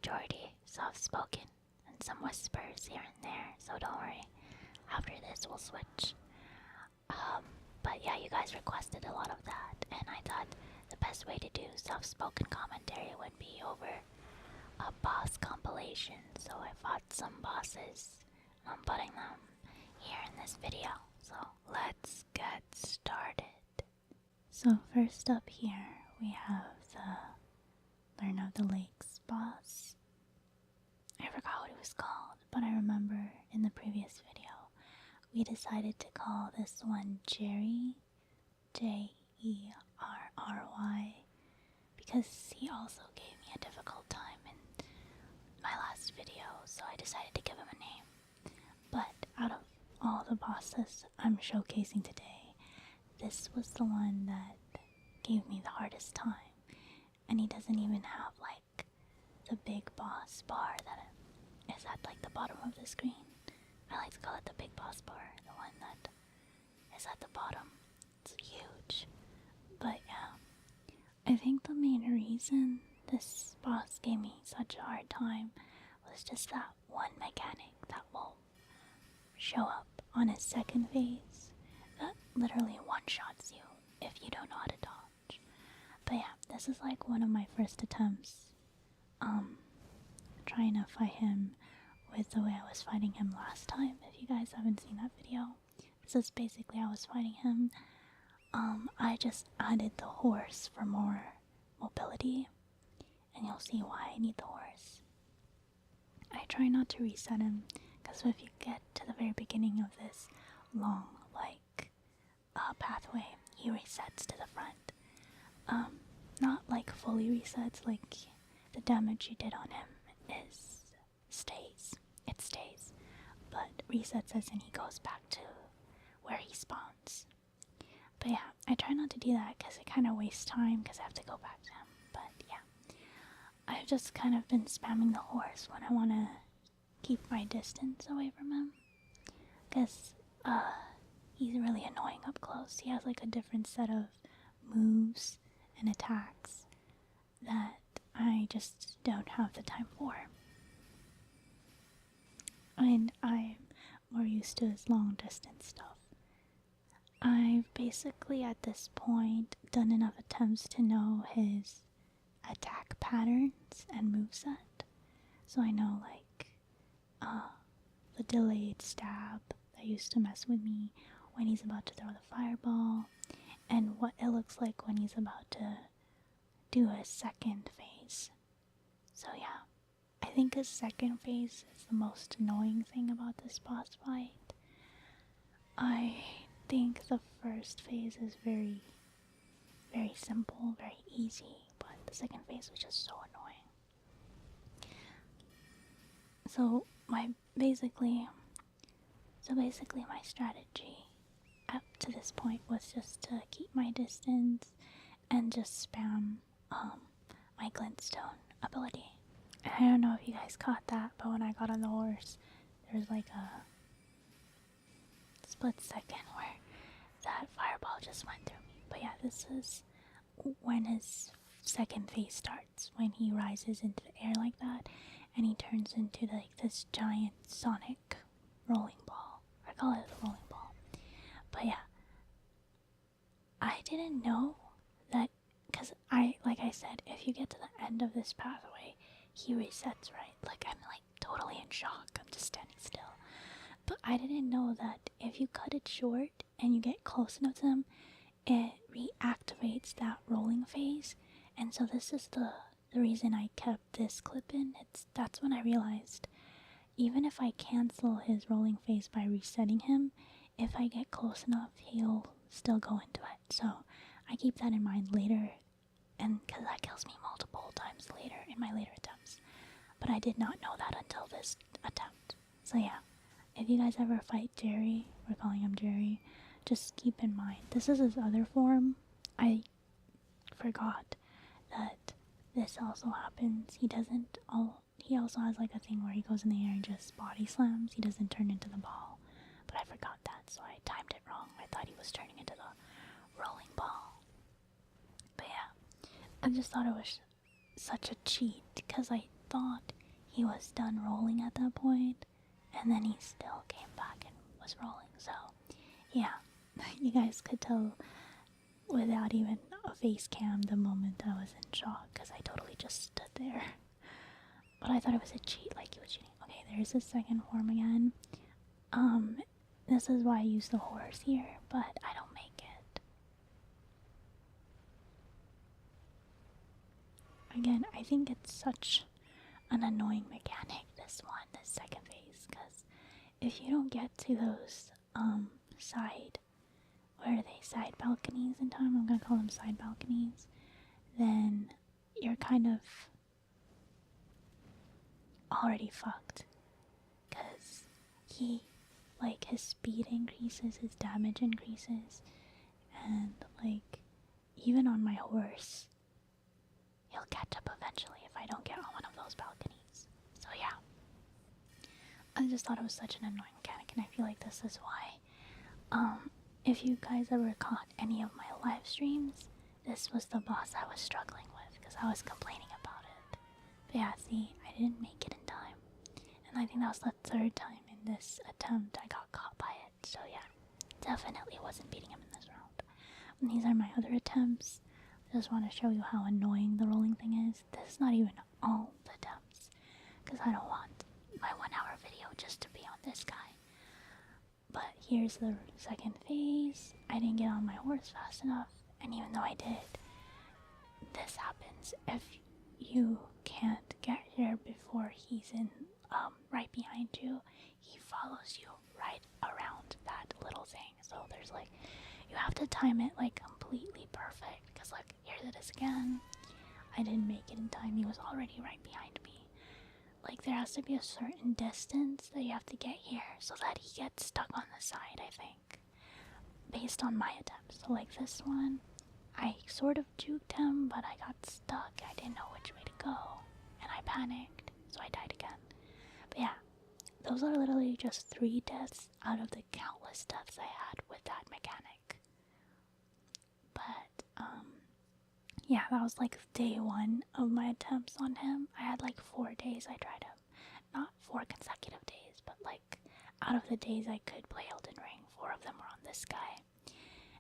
majority soft-spoken and some whispers here and there, so don't worry. After this, we'll switch. But yeah, you guys requested a lot of that, and I thought the best way to do soft-spoken commentary would be over a boss compilation. So I fought some bosses, and I'm putting them here in this video. So let's get started. So first up here, we have the Learn of the Lakes boss. I forgot what it was called, but I remember in the previous video, we decided to call this one Jerry, Jerry, because he also gave me a difficult time in my last video, so I decided to give him a name. But out of all the bosses I'm showcasing today, this was the one that gave me the hardest time. And he doesn't even have like the big boss bar that is at like the bottom of the screen. I like to call it the big boss bar, the one that is at the bottom. It's huge. But yeah, I think the main reason this boss gave me such a hard time was just that one mechanic that will show up on his second phase that literally one-shots you if you don't know how to dodge. But yeah, this is like one of my first attempts trying to fight him with the way I was fighting him last time. If you guys haven't seen that video, this is basically how I was fighting him. I just added the horse for more mobility, and you'll see why I need the horse. I try not to reset him, because if you get to the very beginning of this long, like, pathway, he resets to the front. Not like fully resets, like the damage you did on him stays. It stays. But resets as in he goes back to where he spawns. But yeah, I try not to do that because it kind of wastes time because I have to go back to him. But yeah, I've just kind of been spamming the horse when I want to keep my distance away from him. Because he's really annoying up close. He has like a different set of moves and attacks that I just don't have the time for. And I'm more used to his long distance stuff. I've basically at this point done enough attempts to know his attack patterns and moveset. So I know like the delayed stab that used to mess with me when he's about to throw the fireball, and what it looks like when he's about to do his second phase. So yeah, I think his second phase is the most annoying thing about this boss fight. I think the first phase is very, very simple, very easy, but the second phase was just so annoying. So basically my strategy up to this point was just to keep my distance and just spam my glintstone ability. And I don't know if you guys caught that, but when I got on the horse, there was like a split second where that fireball just went through me. But yeah, this is when his second phase starts, when he rises into the air like that, and he turns into like this giant sonic rolling ball. I call it a rolling ball. But yeah, I didn't know that, because like I said, if you get to the end of this pathway, he resets, right? Like, I'm like totally in shock. I'm just standing still. But I didn't know that if you cut it short and you get close enough to him, it reactivates that rolling phase. And so this is the reason I kept this clip in. That's when I realized, even if I cancel his rolling phase by resetting him, if I get close enough, he'll still go into it. So I keep that in mind later, and because that kills me multiple times later in my later attempts. But I did not know that until this attempt. So yeah, if you guys ever fight Jerry, we're calling him Jerry, just keep in mind, this is his other form. I forgot that this also happens. He also has like a thing where he goes in the air and just body slams. He doesn't turn into the ball. But I forgot that, so I timed it wrong. I thought he was turning into the rolling ball. But yeah, I just thought it was such a cheat, because I thought he was done rolling at that point, and then he still came back and was rolling. So, yeah, you guys could tell without even a face cam the moment I was in shock, because I totally just stood there. But I thought it was a cheat, like he was cheating. Okay, there's the second form again. This is why I use the horse here, but I don't make it. Again, I think it's such an annoying mechanic, this one, this second phase, because if you don't get to those, side balconies in time, I'm gonna call them side balconies, then you're kind of already fucked, because his speed increases, his damage increases, and, even on my horse, he'll catch up eventually if I don't get on one of those balconies. So yeah, I just thought it was such an annoying mechanic, and I feel like this is why, if you guys ever caught any of my live streams, this was the boss I was struggling with, because I was complaining about it. But yeah, see, I didn't make it in time, and I think that was the third time in this attempt I got caught by it, so yeah, definitely wasn't beating him in this round. And these are my other attempts. I just want to show you how annoying the rolling thing is. This is not even all the attempts, because I don't want my 1 hour video just to be on this guy. But here's the second phase. I didn't get on my horse fast enough, and even though I did, this happens if you can't get here before he's in right behind you. He follows you right around that little thing. So there's you have to time it completely perfect, because here it is again. I didn't make it in time. He was already right behind me. There has to be a certain distance that you have to get here so that he gets stuck on the side, I think, based on my attempts. So this one, I sort of juked him, but I got stuck. I didn't know which way to go, and I panicked, so I died again. But yeah, those are literally just 3 deaths out of the countless deaths I had with that mechanic. But, yeah, that was day 1 of my attempts on him. I had 4 days I tried him. Not 4 consecutive days, but out of the days I could play Elden Ring, 4 of them were on this guy.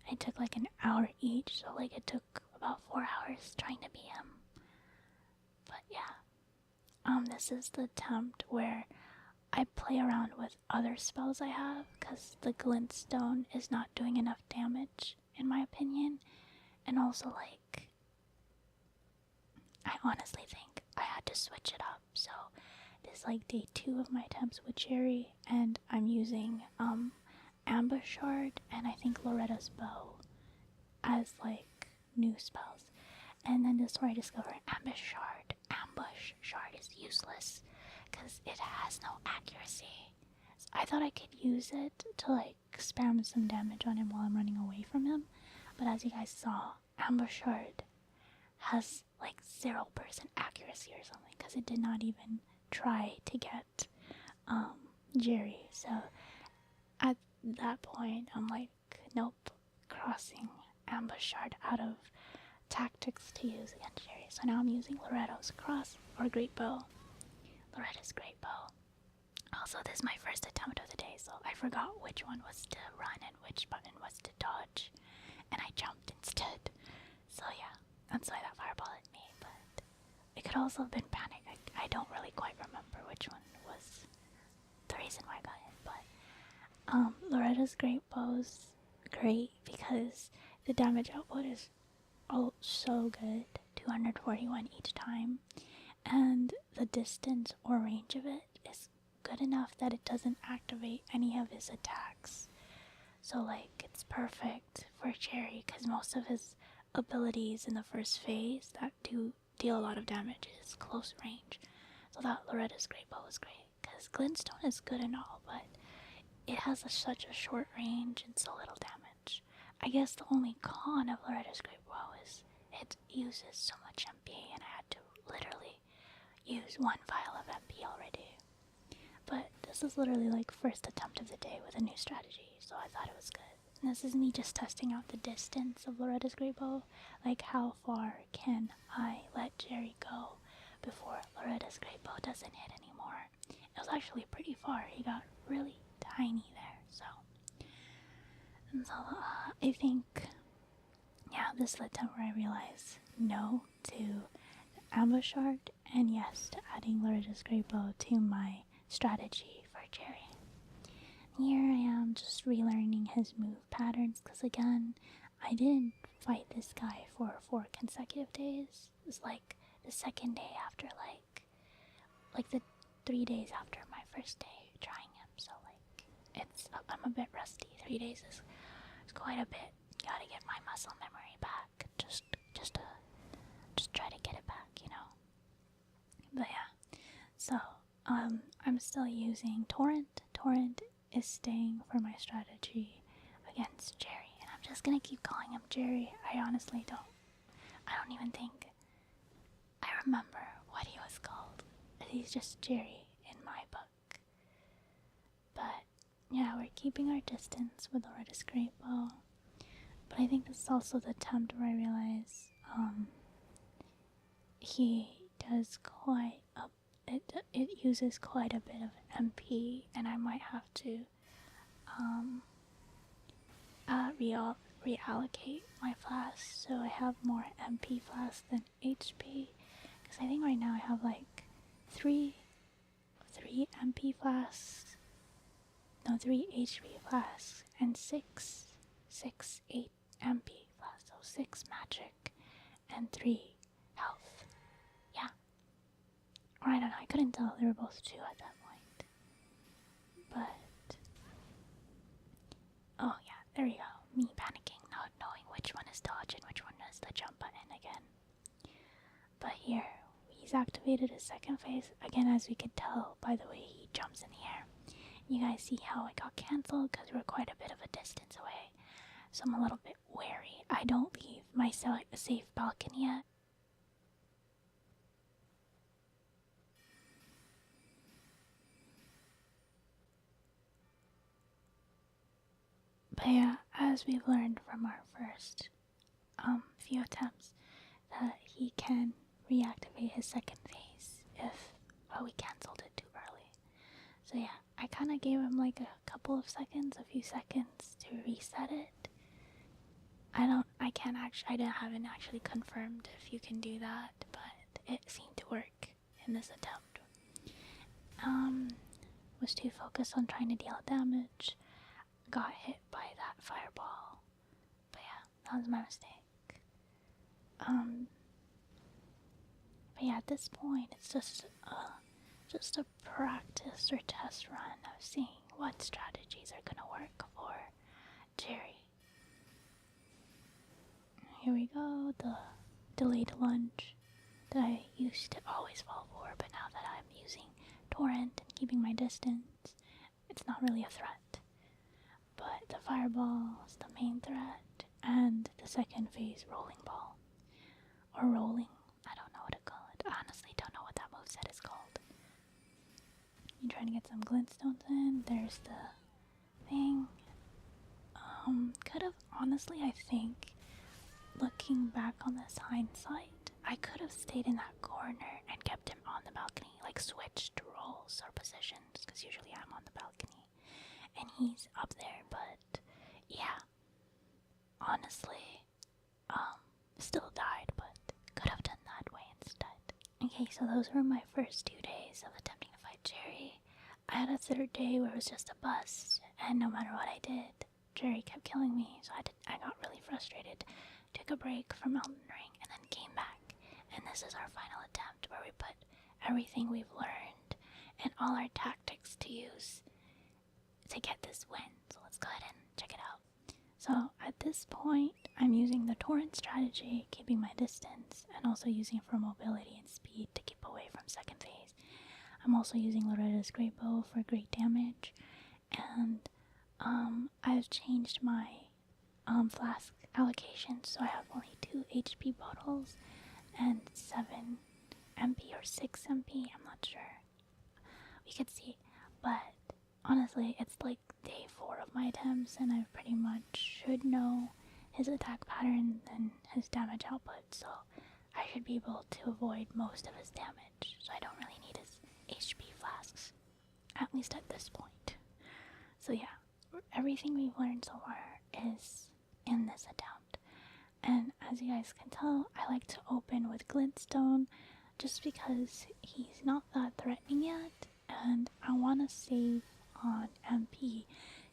And it took an hour each, so it took about 4 hours trying to beat him. But yeah, this is the attempt where I play around with other spells I have, because the glintstone is not doing enough damage, in my opinion. And also, I honestly think I had to switch it up. So, this is day 2 of my attempts with Jerry, and I'm using, Ambush Shard, and I think Loretta's Bow as, new spells. And then this is where I discovered Ambush Shard is useless, because it has no accuracy. So I thought I could use it to, spam some damage on him while I'm running away from him. But as you guys saw, Ambush Shard has 0% accuracy or something, because it did not even try to get Jerry. So at that point, I'm nope, crossing Ambush Shard out of tactics to use against Jerry. So now I'm using Loretta's Cross or Great Bow. Loretta's Great Bow. Also, this is my first attempt of the day, so I forgot which one was to run and which button was to dodge, and I jumped instead. So yeah, that's why that fireball hit me, but it could also have been panic. I don't really quite remember which one was the reason why I got hit, but Loretta's Great Bow's great because the damage output is so good, 241 each time, and the distance or range of it is good enough that it doesn't activate any of his attacks. So it's perfect for Cherry, because most of his abilities in the first phase that do deal a lot of damage is close range. So that Loretta's Great Bow is great, because Glintstone is good and all, but it has such a short range and so little damage. I guess the only con of Loretta's Great Bow is it uses so much MP, and I had to literally use 1 vial of MP already. But this is literally first attempt of the day with a new strategy, so I thought it was good. And this is me just testing out the distance of Loretta's Great Bow, how far can I let Jerry go before Loretta's great bow doesn't hit anymore. It was actually pretty far. He got really tiny there. So, I think, yeah, this is the time where I realized no to the ambush art and yes to adding Loretta's great bow to my strategy for Jerry. Here I am just relearning his move patterns because again, I didn't fight this guy for 4 consecutive days. It was like the second day after like the 3 days after my first day trying him. So like I'm a bit rusty. 3 days is quite a bit. Gotta get my muscle memory back. Just try to get it back, you know. But yeah, so I'm still using Torrent. Torrent is staying for my strategy against Jerry, and I'm just gonna keep calling him Jerry. I honestly don't even think I remember what he was called. He's just Jerry in my book. But yeah, we're keeping our distance with Loretta's great bow. But I think this is also the attempt where I realize he does quite a it uses quite a bit of MP, and I might have to reallocate my flasks so I have more MP flasks than HP, because I think right now I have like three MP flasks, no, 3 HP flasks, and 8 MP flasks, so 6 magic and 3 health. Yeah. Or I don't know, I couldn't tell, they were both 2 at that point. But oh yeah, there you go. Me panicking, not knowing which one is dodge and which one is the jump button again. But here, he's activated his second phase. Again, as we could tell by the way he jumps in the air. You guys see how it got cancelled because we're quite a bit of a distance away. So I'm a little bit wary. I don't leave my safe balcony yet. But yeah, as we've learned from our first few attempts, that he can reactivate his second phase if we cancelled it too early. So yeah, I kind of gave him like a couple of seconds, a few seconds to reset it. I haven't actually confirmed if you can do that, but it seemed to work in this attempt. Was too focused on trying to deal damage. Got hit by that fireball. But yeah, that was my mistake. But yeah, at this point, it's just a practice or test run of seeing what strategies are gonna work for Jerry. Here we go, the delayed lunge that I used to always fall for, but now that I'm using Torrent and keeping my distance, it's not really a threat. But the fireball is the main threat, and the second phase rolling ball. Or rolling, I don't know what to call it. I honestly don't know what that moveset is called. You're trying to get some glintstones in, there's the thing. Could have, honestly, I think, looking back on this hindsight, I could have stayed in that corner and kept him on the balcony, like switched roles or positions, because usually I'm on the balcony and he's up there. But yeah, honestly, still died, but could have done that way instead. Okay, so those were my first 2 days of attempting to fight Jerry. I had a third day where it was just a bust, and no matter what I did, Jerry kept killing me, so I got really frustrated, took a break from Elden Ring, and then came back. And this is our final attempt where we put everything we've learned and all our tactics to use to get this win. So let's go ahead and check it out. So at this point, I'm using the Torrent strategy, keeping my distance, and also using it for mobility and speed to keep away from second phase. I'm also using Loretta's great bow for great damage, and I've changed my flask allocation, so I have only 2 HP bottles and 7 MP or 6 MP, I'm not sure. We could see, but honestly, it's like day 4 of my attempts, and I pretty much should know his attack pattern and his damage output, so I should be able to avoid most of his damage, so I don't really need his HP flasks, at least at this point. So yeah, everything we've learned so far is in this attempt. And as you guys can tell, I like to open with glintstone just because he's not that threatening yet, and I want to save on MP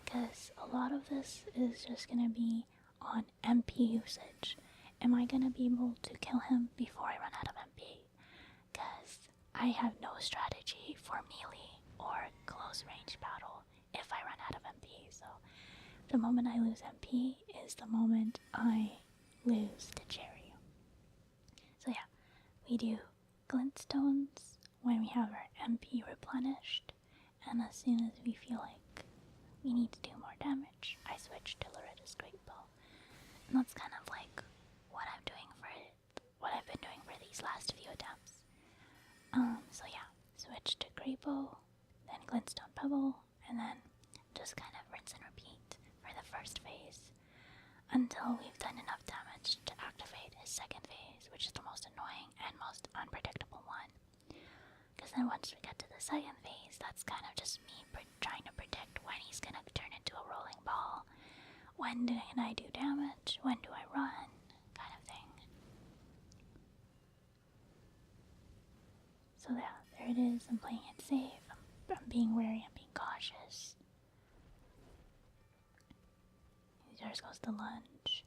because a lot of this is just going to be on MP usage. Am I going to be able to kill him before I run out of MP? Because I have no strategy for melee or close range battle if I run out of MP. So the moment I lose MP is the moment I lose to Jerry. So yeah, we do glintstones when we have our MP replenished, and as soon as we feel like we need to do more damage, I switch to Loretta's Great Bow. And that's kind of like what I've been doing for these last few attempts. So yeah, switch to Great Bow, then Glintstone Pebble, and then just kind of rinse and repeat for the first phase until we've done enough damage to activate his second phase, which is the most annoying and most unpredictable one. Because then once we get to the second phase, that's kind of just me trying to predict when he's gonna turn into a rolling ball. When can I do damage? When do I run? Kind of thing. So yeah, there it is. I'm playing it safe. I'm being wary. I'm being cautious. There goes the lunge.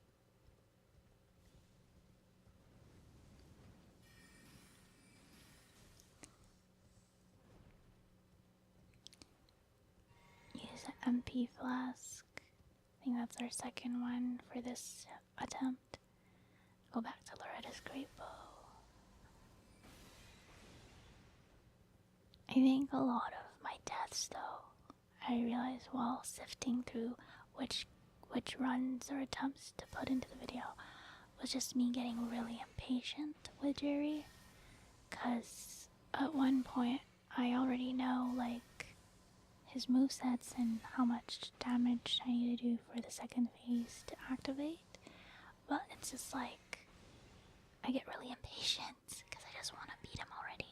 Use an MP flask. I think that's our second one for this attempt. Go back to Loretta's Great Bow. I think a lot of my deaths, though, I realized while sifting through which runs or attempts to put into the video, was just me getting really impatient with Jerry. Cause at one point I already know like his movesets and how much damage I need to do for the second phase to activate. But it's just like I get really impatient because I just want to beat him already.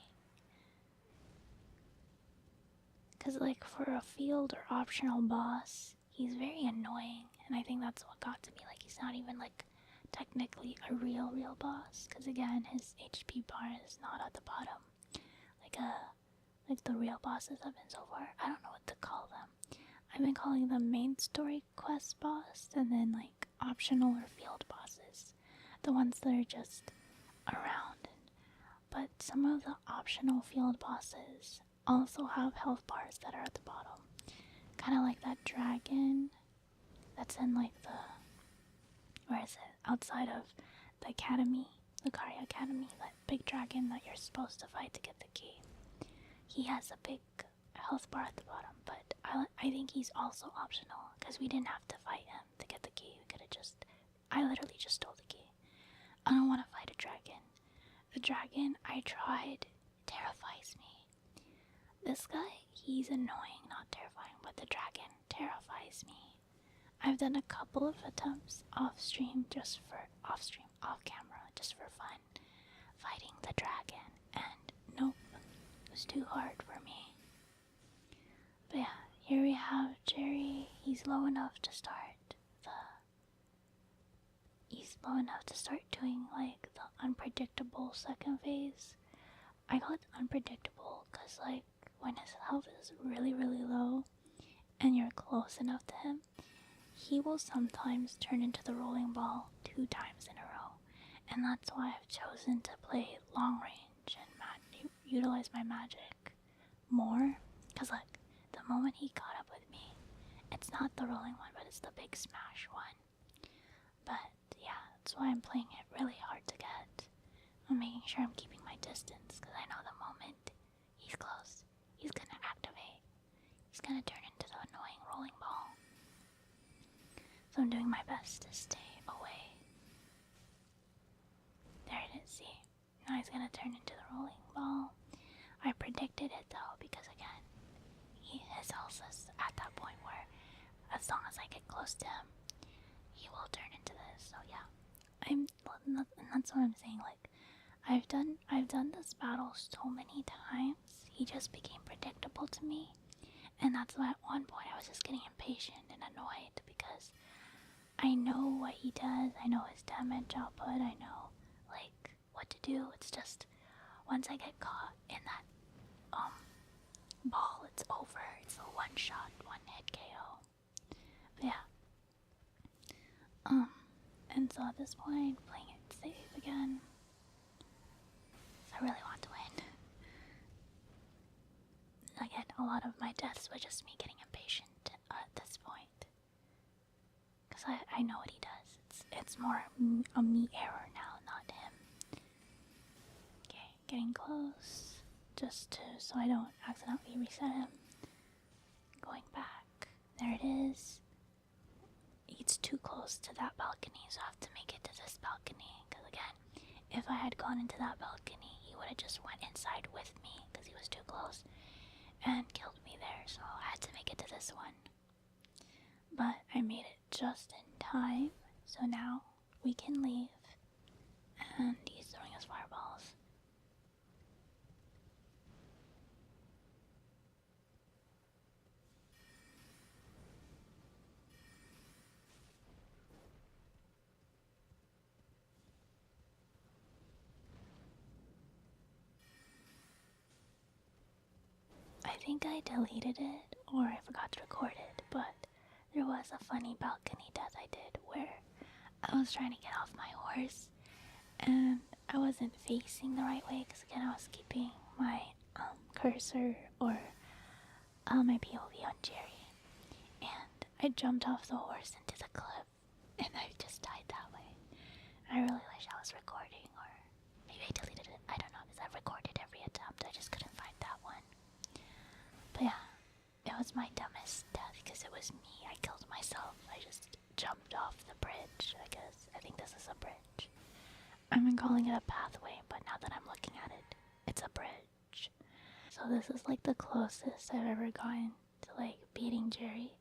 Because like for a field or optional boss, he's very annoying, and I think that's what got to me. Like he's not even like technically a real boss, because again his HP bar is not at the bottom like the real bosses have been so far. I don't know what to call them. I've been calling them main story quest boss, and then like optional or field bosses, the ones that are just around. But some of the optional field bosses also have health bars that are at the bottom, kind of like that dragon that's in like where is it, outside of the academy, the Makar Academy, that big dragon that you're supposed to fight to get the key. He has a big health bar at the bottom, but I think he's also optional, because we didn't have to fight him to get the key. We could have I literally just stole the key. I don't want to fight a dragon. The dragon I tried terrifies me. This guy, he's annoying, not terrifying, but the dragon terrifies me. I've done a couple of attempts off camera, just for fun, fighting the dragon, and nope, it was too hard for me. But yeah, here we have Jerry. He's low enough to start doing like the unpredictable second phase. I call it unpredictable because like when his health is really low and you're close enough to him, he will sometimes turn into the rolling ball 2 times in a row. And that's why I've chosen to play long range and utilize my magic more. Because like, the moment he caught up with me, it's not the rolling one, but it's the big smash one. But yeah, that's why I'm playing it really hard to get. I'm making sure I'm keeping my distance, because I know the moment he's close, he's gonna activate. He's gonna turn into the annoying rolling ball. So I'm doing my best to stay away. There it is, see? Now he's gonna turn into the rolling ball. I predicted it though, because again, his health is at that point where as long as I get close to him, he will turn into this. So yeah, and that's what I'm saying, like, I've done this battle so many times. He just became predictable to me. And that's why at one point I was just getting impatient and annoyed because I know what he does, I know his damage output, I know like what to do. It's just once I get caught in that ball, it's over. It's a one shot, one hit KO. But yeah. And so at this point, playing it safe again. I really want to win. Again, a lot of my deaths were just me getting impatient at this point. Because I know what he does. It's more a me error now, not him. Okay, getting close. So I don't accidentally reset him. Going back. There it is. It's too close to that balcony, so I have to make it to this balcony. Because again, if I had gone into that balcony, he would have just went inside with me because he was too close and killed me there. So I had to make it to this one. But I made it just in time, so now we can leave. And he's throwing us fireballs. I think I deleted it, or I forgot to record it, but there was a funny balcony death I did where I was trying to get off my horse, and I wasn't facing the right way, because again I was keeping my cursor, or my POV on Jerry, and I jumped off the horse into the cliff, and I just died that way. I really wish I was recording, or maybe I deleted it, I don't know, because I've recorded every attempt, I just couldn't find that one. But yeah, it was my dumbest death because it was me. I killed myself. I just jumped off the bridge, I guess. I think this is a bridge. I've been calling it a pathway, but now that I'm looking at it, it's a bridge. So this is like the closest I've ever gotten to like beating Jerry.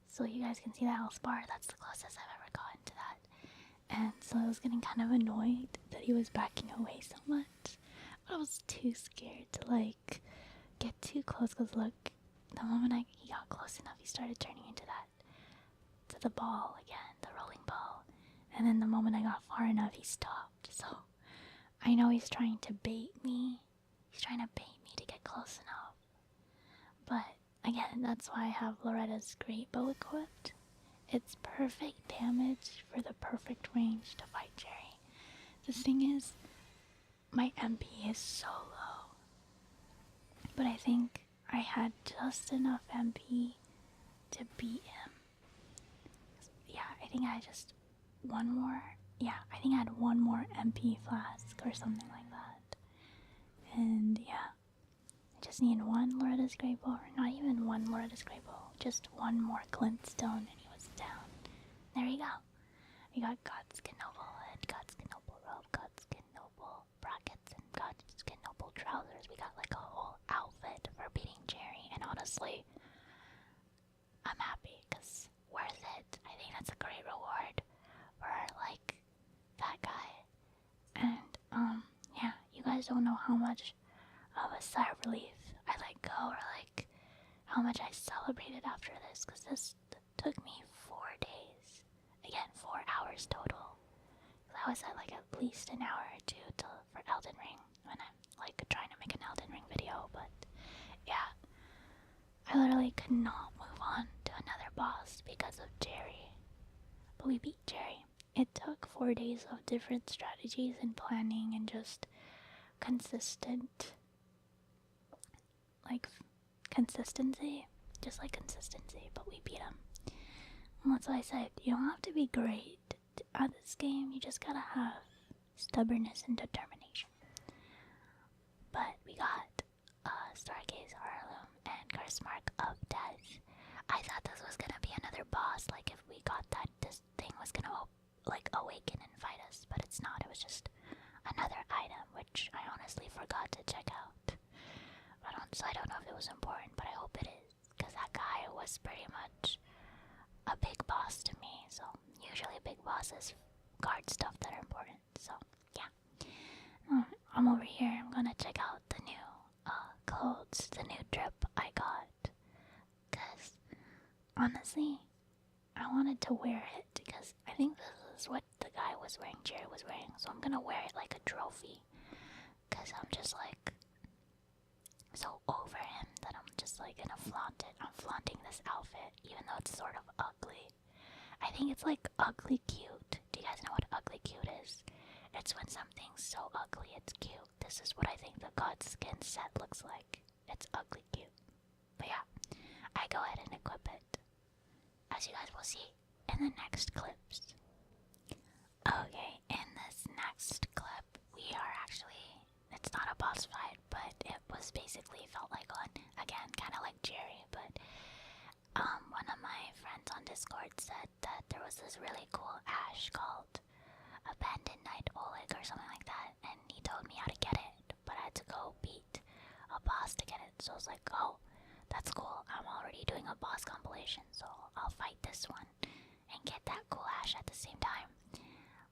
So you guys can see the health bar. That's the closest I've ever gotten to that. And so I was getting kind of annoyed that he was backing away so much. I was too scared to like get too close, because look, the moment he got close enough, he started turning into the ball again, the rolling ball, and then the moment I got far enough, he stopped. So I know he's trying to bait me, to get close enough, but again, that's why I have Loretta's great bow equipped. It's perfect damage for the perfect range to fight Jerry. The thing is, my MP is so low, but I think I had just enough MP to beat him. Yeah, I think I had just one more. Yeah, I think I had one more MP flask or something like that. And yeah, I just need one Loretta's Grey Bow, or not even one Loretta's Grey Bow, just one more glintstone and he was down. There you go. We got Godskin Noble Head, Godskin Noble Robe, Godskin Noble Brackets, and Godskin Noble Trousers. We got like a whole outfit for beating Jerry, and honestly, I'm happy because worth it. I think that's a great reward for like that guy. And yeah, you guys don't know how much of a sigh of relief I let go, or like how much I celebrated after this, because this took me 4 days. Again, 4 hours total. I was at like at least an hour or two for Elden Ring when I'm like trying to make an Elden Ring video, but yeah, I literally could not move on to another boss because of Jerry. But we beat Jerry. It took 4 days of different strategies and planning and just consistency, but we beat him. And that's why I said, you don't have to be great at this game, you just gotta have stubbornness and determination. But we got Stargaze, Heirloom, and Curse Mark of Death. I thought this was gonna be another boss, like if we got that, this thing was gonna like awaken and fight us, but it's not. It was just another item, which I honestly forgot to check out. So I don't know if it was important, but I hope it is, because that guy was pretty much a big boss to me. So usually big bosses guard stuff that are important. So yeah. I'm over here. I'm gonna check out the new clothes, the new drip I got. Cause honestly, I wanted to wear it because I think this is what the guy was wearing, Jerry was wearing. So I'm gonna wear it like a trophy. Cause I'm just like so over him that I'm just like gonna flaunt it. I'm flaunting this outfit, even though it's sort of ugly. I think it's like ugly cute. Do you guys know what ugly cute is? It's when something's so ugly it's cute. This is what I think the Godskin set looks like. It's ugly cute. But yeah, I go ahead and equip it, as you guys will see in the next clips. Okay, in this next clip, we are actually, it's not a boss fight, but it was basically felt like one. Again, kind of like Jerry, but one of my friends on Discord said that there was this really cool ash called Abandoned Night Oleg or something like that, and he told me how to get it, but I had to go beat a boss to get it. So I was like, oh, that's cool. I'm already doing a boss compilation, so I'll fight this one and get that cool ash at the same time.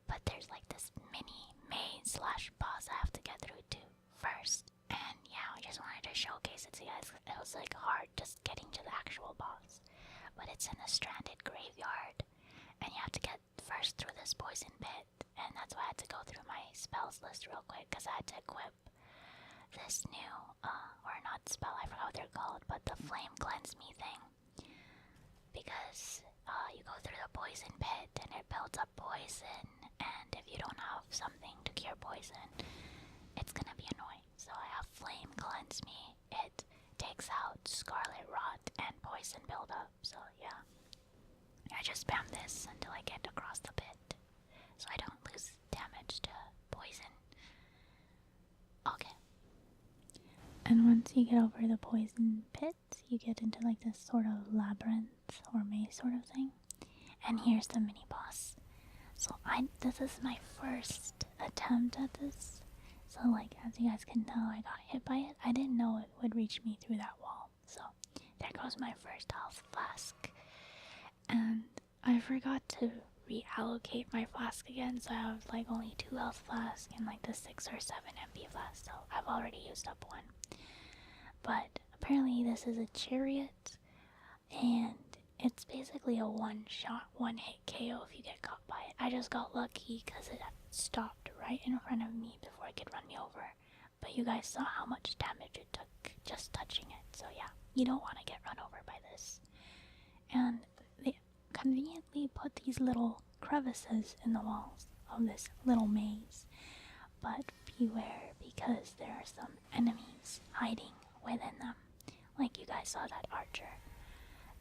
But there's like this mini maze slash boss I have to get through too first. And yeah, I just wanted to showcase it to you guys. It was like hard just getting to the actual boss. But it's in a stranded graveyard. And you have to get first through this poison pit. And that's why I had to go through my spells list real quick. Because I had to equip this new, or not spell, I forgot what they're called. But the flame cleanse me thing. Because you go through the poison pit and it builds up poison. And if you don't have something to cure poison, it's gonna be annoying. So I have flame cleanse me. It takes out scarlet rot and poison buildup. So yeah, I just spam this until I get across the pit, so I don't lose damage to poison. Okay. And once you get over the poison pit, you get into like this sort of labyrinth or maze sort of thing. And here's the mini boss. So this is my first attempt at this. So like, as you guys can tell, I got hit by it. I didn't know it would reach me through that wall. So there goes my first health flask. And I forgot to reallocate my flask again, so I have like only 2 health flasks and like the 6 or 7 MP flasks. So I've already used up one. But apparently this is a chariot, and it's basically a one-shot, one-hit KO if you get caught by it. I just got lucky because it stopped right in front of me before it could run me over. But you guys saw how much damage it took just touching it. So yeah, you don't want to get run over by this. And they conveniently put these little crevices in the walls of this little maze. But beware, because there are some enemies hiding within them. Like you guys saw that archer.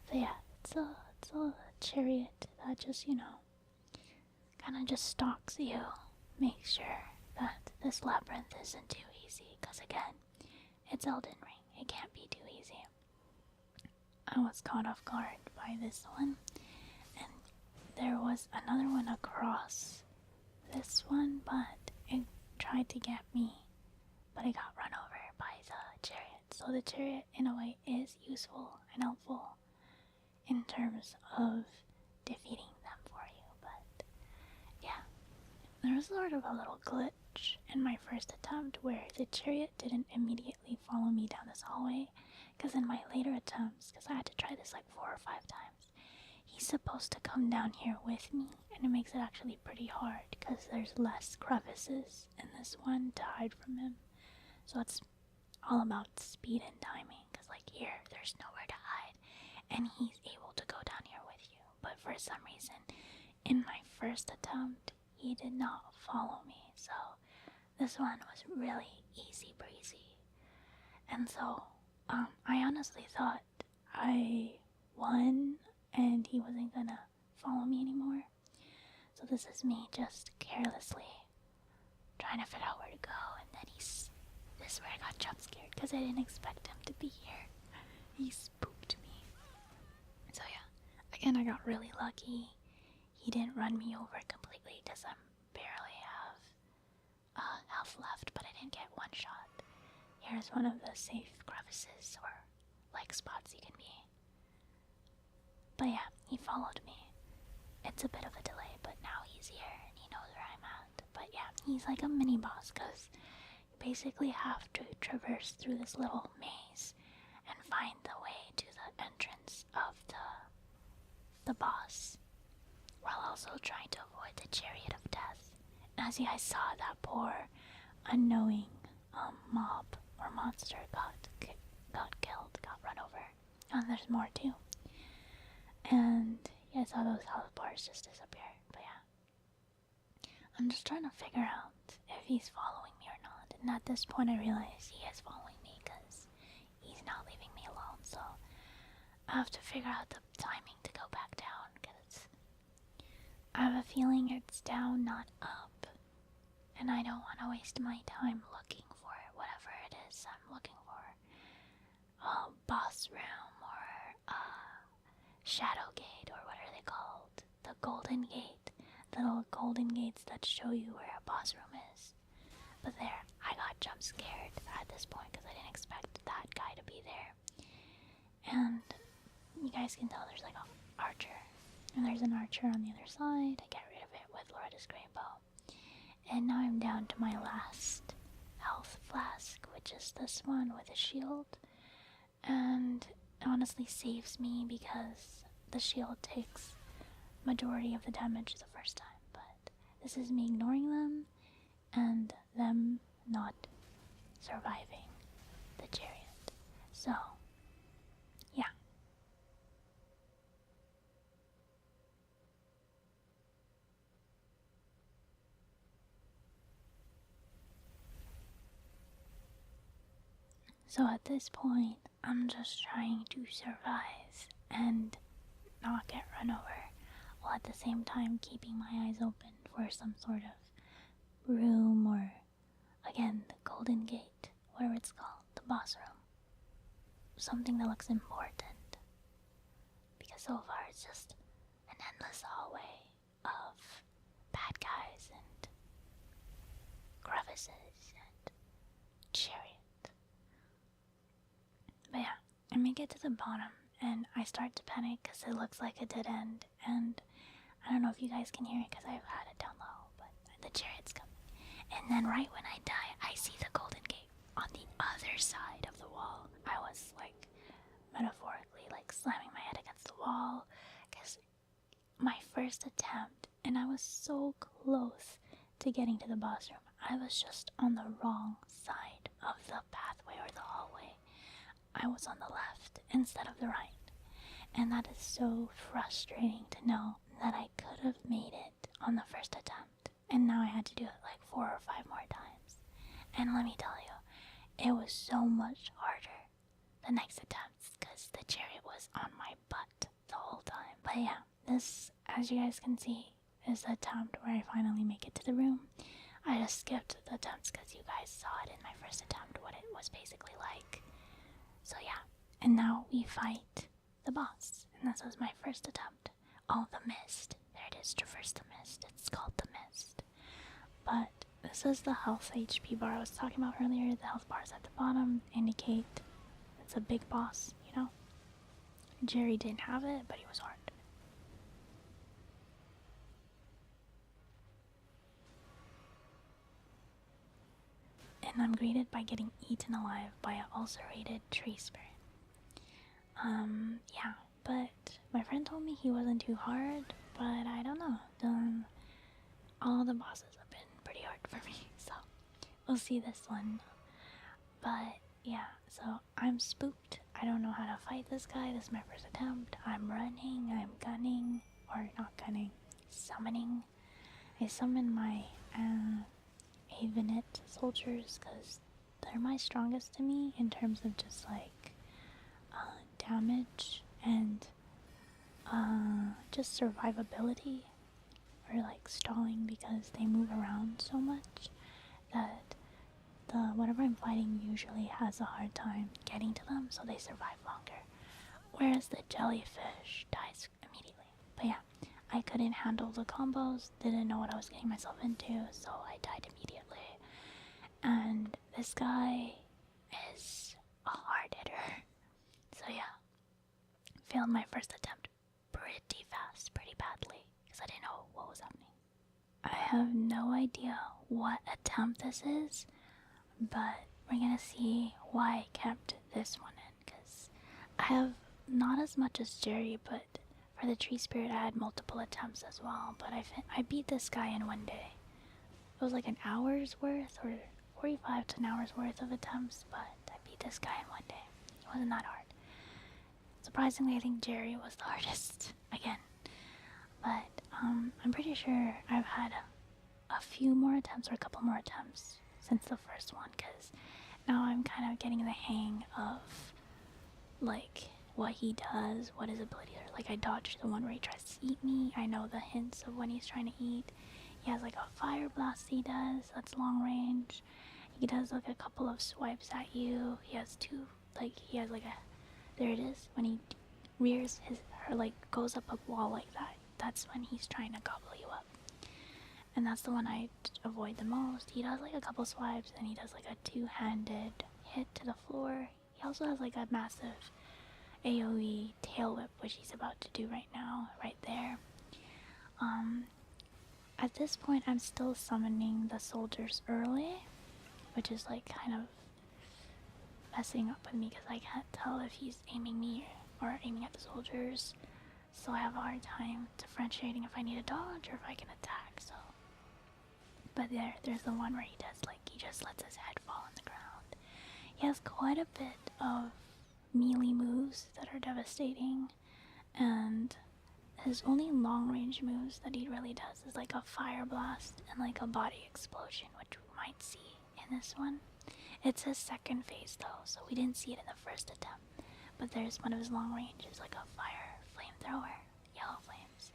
So yeah, it's a chariot that just, kind of just stalks you. Make sure that this labyrinth isn't too easy, because again, it's Elden Ring. It can't be too easy. I was caught off guard by this one, and there was another one across this one, but it tried to get me, but it got run over by the chariot. So the chariot, in a way, is useful and helpful in terms of defeating them for you, but yeah, there was sort of a little glitch in my first attempt where the chariot didn't immediately follow me down this hallway, because in my later attempts, because I had to try this like 4 or 5 times, he's supposed to come down here with me, and it makes it actually pretty hard because there's less crevices in this one to hide from him. So it's all about speed and timing, because like here, there's nowhere to hide, and he's able to go down here with you. But for some reason, in my first attempt, he did not follow me, so this one was really easy breezy. And so, I honestly thought I won and he wasn't gonna follow me anymore. So this is me just carelessly trying to figure out where to go, and then this is where I got jump scared because I didn't expect him to be here. He spooked me. So yeah, again, I got really lucky. He didn't run me over completely because I barely have health left, but I didn't get one shot. Here's one of the safe crevices or like spots you can be. But yeah, he followed me. It's a bit of a delay, but now he's here and he knows where I'm at. But yeah, he's like a mini boss because basically have to traverse through this little maze and find the way to the entrance of the boss, while also trying to avoid the Chariot of Death. As you guys saw, that poor, unknowing mob or monster got killed, got run over. And there's more too. And yeah, I saw those health bars just disappear. But yeah, I'm just trying to figure out if he's following me or not. And at this point, I realize he is following me because he's not leaving me alone. So I have to figure out the timing to go back down, because I have a feeling it's down, not up. And I don't want to waste my time looking for whatever it is I'm looking for. Boss room or shadow gate, or what are they called? The golden gate. The little golden gates that show you where a boss room is. But there, I got jump scared at this point because I didn't expect that guy to be there. And you guys can tell there's like an archer. And there's an archer on the other side. I get rid of it with Loretta's Great Bow. And now I'm down to my last health flask, which is this one with a shield. And it honestly saves me because the shield takes majority of the damage the first time. But this is me ignoring them and them not surviving the chariot. So, yeah. So at this point, I'm just trying to survive and not get run over, while at the same time keeping my eyes open for some sort of room, or again, the golden gate, whatever it's called, the boss room. Something that looks important, because so far it's just an endless hallway of bad guys and crevices and chariot. But yeah, I make it to the bottom and I start to panic because it looks like a dead end, and I don't know if you guys can hear it because I've had it down low, but the chariot's coming. And then right when I die, I see the golden gate on the other side of the wall. I was like, metaphorically, like slamming my head against the wall because my first attempt, and I was so close to getting to the boss room. I was just on the wrong side of the pathway or the hallway. I was on the left instead of the right. And that is so frustrating to know that I could have made it on the first attempt. And now I had to do it like 4 or 5 more times. And let me tell you, it was so much harder the next attempts because the chariot was on my butt the whole time. But yeah, this, as you guys can see, is the attempt where I finally make it to the room. I just skipped the attempts because you guys saw it in my first attempt, what it was basically like. So yeah, and now we fight the boss, and this was my first attempt. Oh, the mist. There it is, traverse the mist. It's called the mist. But this is the health HP bar I was talking about earlier. The health bars at the bottom indicate it's a big boss, you know? Jerry didn't have it, but he was hard. And I'm greeted by getting eaten alive by an ulcerated tree spirit. Yeah, but my friend told me he wasn't too hard, but I don't know. All the bosses have been pretty hard for me, so we'll see this one. But yeah, so I'm spooked. I don't know how to fight this guy. This is my first attempt. I'm running, I'm gunning, or not gunning, summoning. I summon my Avenit soldiers because they're my strongest to me in terms of just like damage and just survivability, or like stalling, because they move around so much that whatever I'm fighting usually has a hard time getting to them, so they survive longer, whereas the jellyfish dies immediately. But yeah, I couldn't handle the combos, didn't know what I was getting myself into, so I died immediately. And this guy is a hard hitter, so yeah, failed my first attempt pretty fast, pretty badly, because I didn't know what was happening. I have no idea what attempt this is, but we're gonna see why I kept this one in, because I have not as much as Jerry, but for the tree spirit I had multiple attempts as well, but I beat this guy in one day. It was like an hour's worth, or 45 to an hour's worth of attempts, but I beat this guy in one day. It wasn't that hard. Surprisingly, I think Jerry was the hardest again. But I'm pretty sure I've had a few more attempts, or a couple more attempts since the first one, because now I'm kind of getting the hang of like what he does, what his abilities are. Like I dodged the one where he tries to eat me. I know the hints of when he's trying to eat. He has like a fire blast he does that's long range. He does like a couple of swipes at you. He has two, like he has like a, there it is, when he rears his, or like goes up a wall like that. That's when he's trying to gobble you up. And that's the one I avoid the most. He does like a couple swipes, and he does like a two-handed hit to the floor. He also has like a massive AoE tail whip, which he's about to do right now, right there. At this point, I'm still summoning the soldiers early, which is like kind of messing up with me because I can't tell if he's aiming me or aiming at the soldiers. So I have a hard time differentiating if I need to dodge or if I can attack. So, but there's the one where he does like, he just lets his head fall on the ground. He has quite a bit of melee moves that are devastating, and his only long range moves that he really does is like a fire blast and like a body explosion, which we might see in this one. It's his second phase though, so we didn't see it in the first attempt. But there's one of his long ranges, like a fire flamethrower, yellow flames.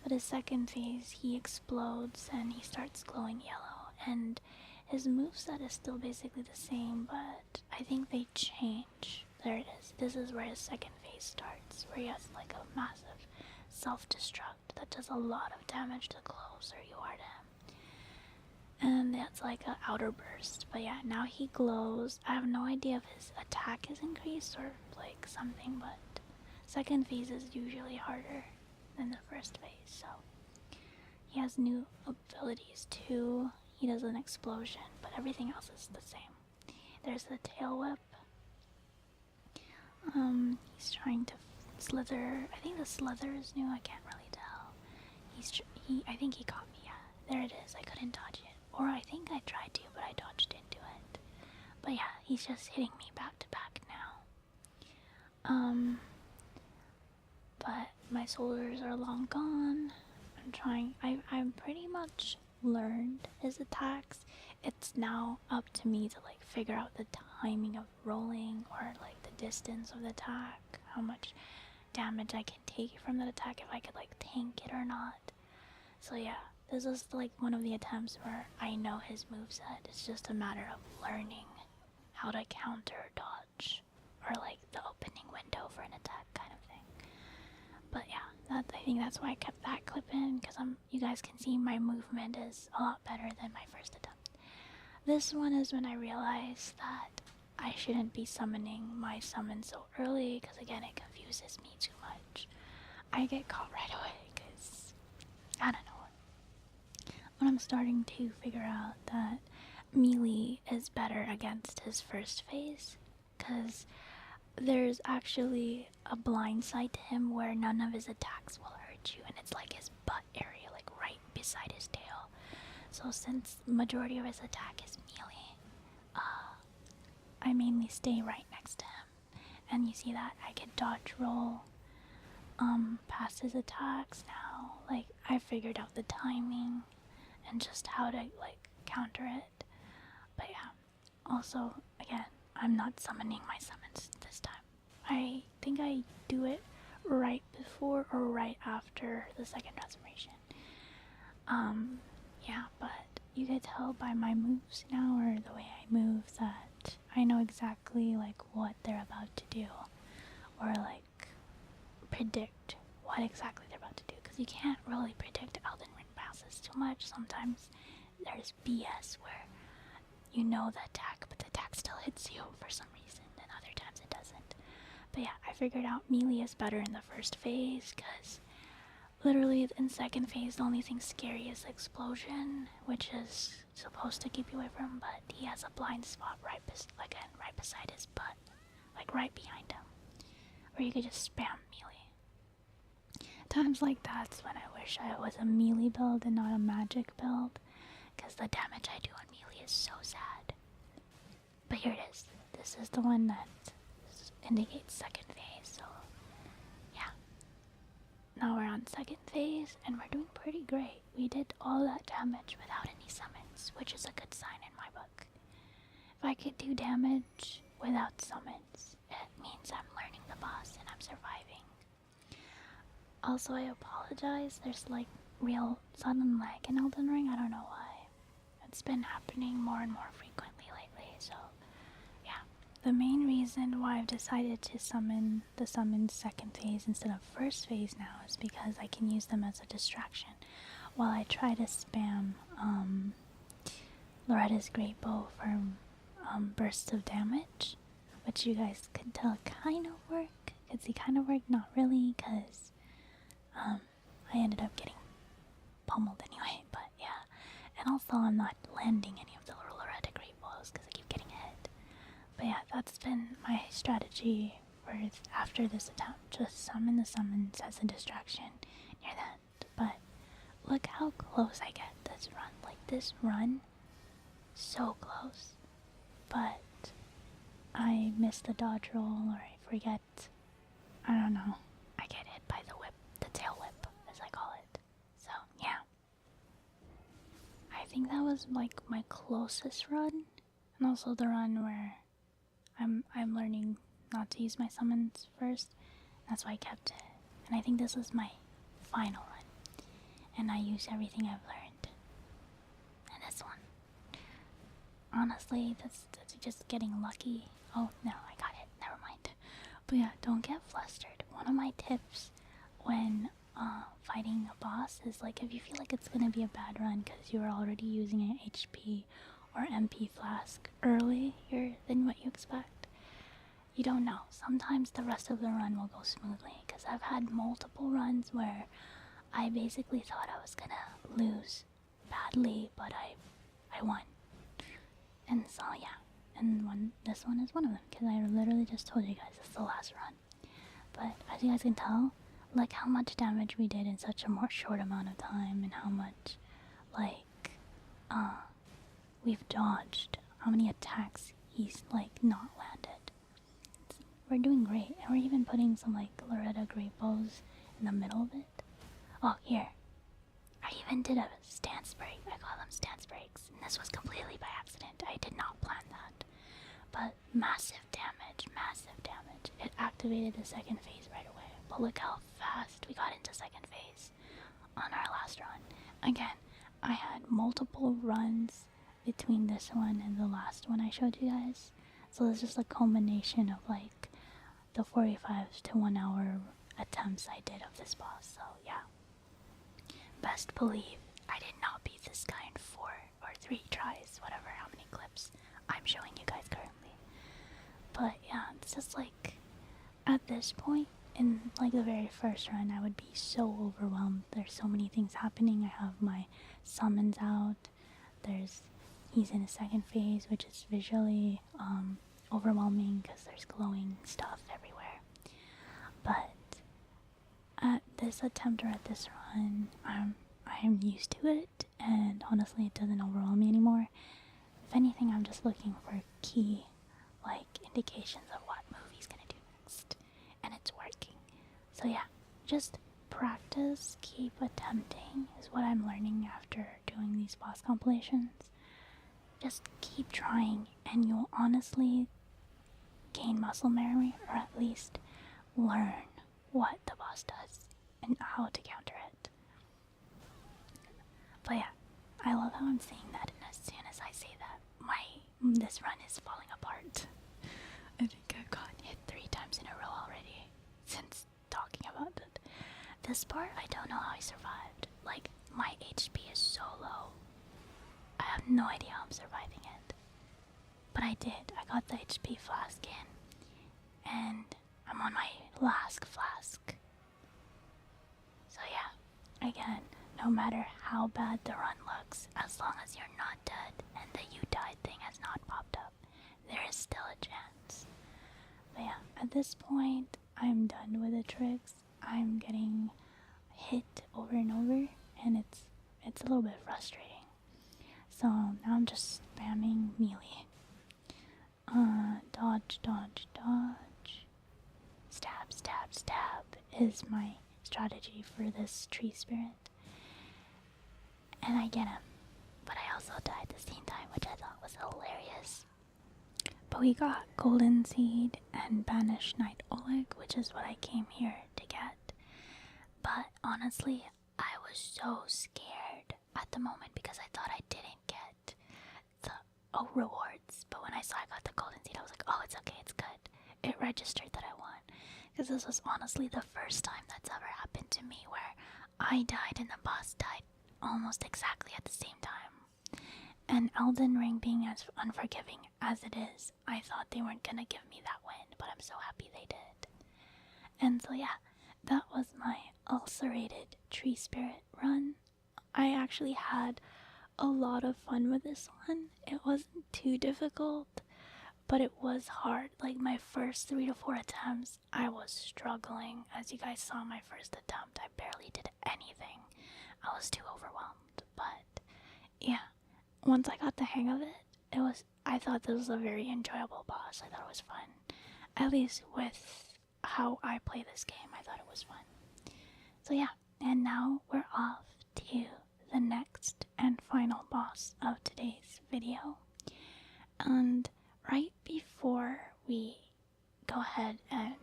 But his second phase, he explodes and he starts glowing yellow, and his moveset is still basically the same, but I think they change. There it is. This is where his second phase starts, where he has like a massive self-destruct that does a lot of damage the closer you are to him. And that's like an outer burst. But yeah, now he glows. I have no idea if his attack is increased or like something, but second phase is usually harder than the first phase, so he has new abilities too. He does an explosion, but everything else is the same. There's the tail whip. He's trying to slither. I think the slither is new. I can't really tell. I think he caught me. Yeah, there it is. I couldn't dodge it, or I think I tried to, but I dodged into it. But yeah, he's just hitting me back to back now. But my soldiers are long gone. I'm pretty much learned his attacks. It's now up to me to like figure out the timing of rolling, or like the distance of the attack, how much damage I can take from that attack, if I could like tank it or not. So yeah, this is like one of the attempts where I know his moveset. It's just a matter of learning how to counter or dodge, or like the opening window for an attack kind of thing. But yeah, I think that's why I kept that clip in, because you guys can see my movement is a lot better than my first attempt. This one is when I realized that I shouldn't be summoning my summon so early, because again, it confuses me too much. I get caught right away, because I don't know. When I'm starting to figure out that melee is better against his first phase, because there's actually a blind side to him where none of his attacks will hurt you, and it's like his butt area, like right beside his tail. So since majority of his attack is melee, I mainly stay right next to him. And you see that I can dodge roll past his attacks now. Like, I figured out the timing and just how to like counter it. But yeah, also again, I'm not summoning my summons this time. I think I do it right before or right after the second transformation. Yeah, but you can tell by my moves now, or the way I move, that I know exactly like what they're about to do, or like predict what exactly they're about to do, because you can't really predict Elden Ring passes too much. Sometimes there's BS where you know the attack, but the attack still hits you for some reason, and other times it doesn't. But yeah, I figured out melee is better in the first phase, because literally in second phase, the only thing scary is the explosion, which is supposed to keep you away from him, but he has a blind spot right beside his butt, like right behind him, where you could just spam melee. Times like that's when I wish I was a melee build and not a magic build, because the damage I do on melee is so sad. But here it is. This is the one that indicates second phase, so yeah. Now we're on second phase, and we're doing pretty great. We did all that damage without any summons, which is a good sign in my book. If I could do damage without summons, it means I'm learning the boss and I'm surviving. Also, I apologize, there's like real sudden lag in Elden Ring, I don't know why. It's been happening more and more frequently lately, so yeah. The main reason why I've decided to summon the summons second phase instead of first phase now is because I can use them as a distraction while I try to spam Loretta's Great Bow for bursts of damage, which you guys could tell kind of work. Could see kind of work, not really, because I ended up getting pummeled anyway, but yeah. And also I'm not landing any of the Loretta Great Bows because I keep getting hit. But yeah, that's been my strategy for after this attempt. Just summon the summons as a distraction near the end. But look how close I get this run. Like this run, so close. But I miss the dodge roll, or I forget. I don't know. I get hit by the whip, the tail whip, as I call it. So yeah. I think that was like my closest run, and also the run where I'm learning not to use my summons first. That's why I kept it. And I think this was my final run, and I use everything I've learned. And this one, honestly, that's just getting lucky. Oh no, I got it. Never mind. But yeah, don't get flustered. One of my tips when fighting a boss is like if you feel like it's gonna be a bad run because you're already using an HP or MP flask earlier than what you expect, you don't know. Sometimes the rest of the run will go smoothly, because I've had multiple runs where I basically thought I was gonna lose badly, but I won. And so yeah, and this one is one of them, because I literally just told you guys it's the last run. But as you guys can tell, like how much damage we did in such a more short amount of time, and how much like we've dodged, how many attacks he's like not landed. We're doing great, and we're even putting some like Loretta Great Bows in the middle of it. Oh, here, I even did a stance break. I call them stance breaks, and this was completely by accident. I did not plan that, but massive damage, massive damage. It activated the second phase right away. But look how fast we got into second phase on our last run. Again, I had multiple runs between this one and the last one I showed you guys. So it's just a culmination of like the 45 to 1 hour attempts I did of this boss. So yeah, best believe I did not beat this guy in 4 or 3 tries, whatever how many clips I'm showing you guys currently. But yeah, it's just like at this point in like the very first run, I would be so overwhelmed. There's so many things happening. I have my summons out. He's in a second phase, which is visually overwhelming because there's glowing stuff everywhere. But at this attempt or at this run, I'm used to it, and honestly, it doesn't overwhelm me anymore. If anything, I'm just looking for key like indications of what move he's gonna do next, and it's working. So yeah, just practice, keep attempting is what I'm learning after doing these boss compilations. Just keep trying, and you'll honestly gain muscle memory, or at least learn what the boss does and how to counter it. But yeah, I love how I'm saying that, and as soon as I say that, this run is falling apart. I think I've gotten hit 3 times in a row already since talking about it. This part, I don't know how I survived. Like, my HP is so low. I have no idea how I'm surviving it. But I did. I got the HP flask in, and I'm on my last flask. So yeah, again, no matter how bad the run looks, as long as you're not dead and the you died thing has not popped up, there is still a chance. But yeah, at this point, I'm done with the tricks. I'm getting hit over and over, and it's a little bit frustrating. So now I'm just spamming melee. Dodge, dodge, dodge. Stab, stab, stab is my strategy for this tree spirit. And I get him, but I also died at the same time, which I thought was hilarious. But we got Golden Seed and Banished Knight Oleg, which is what I came here to get. But honestly, I was so scared at the moment because I thought I didn't get the rewards. But when I saw I got the Golden Seed, I was like, oh, it's okay, it's good. It registered that I won. Because this was honestly the first time that's ever happened to me where I died and the boss died almost exactly at the same time. And Elden Ring being as unforgiving as it is, I thought they weren't gonna give me that win, but I'm so happy they did. And so yeah, that was my Ulcerated Tree Spirit run. I actually had a lot of fun with this one. It wasn't too difficult, but it was hard. Like my first 3 to 4 attempts, I was struggling. As you guys saw my first attempt, I barely did anything. I was too overwhelmed. But yeah, once I got the hang of it, I thought this was a very enjoyable boss. I thought it was fun. At least with how I play this game, I thought it was fun. So yeah, and now we're off to the next and final boss of today's video. And right before we go ahead and,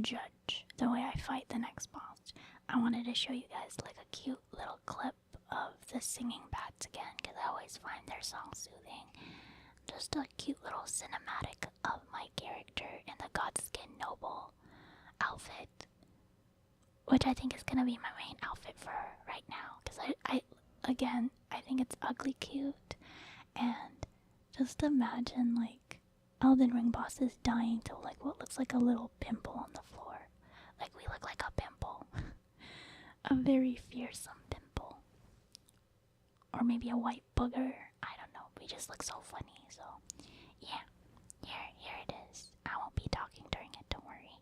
judge the way I fight the next boss, I wanted to show you guys like a cute little clip of the singing bats again, because I always find their song soothing. Just a cute little cinematic of my character in the Godskin noble outfit, which I think is gonna be my main outfit for right now, because I think it's ugly cute. And just imagine like Elden Ring bosses dying to like what looks like a little pimple on the floor. Like we look like a pimple. A very fearsome pimple. Or maybe a white booger. I don't know. We just look so funny. So yeah. Here it is. I won't be talking during it, don't worry.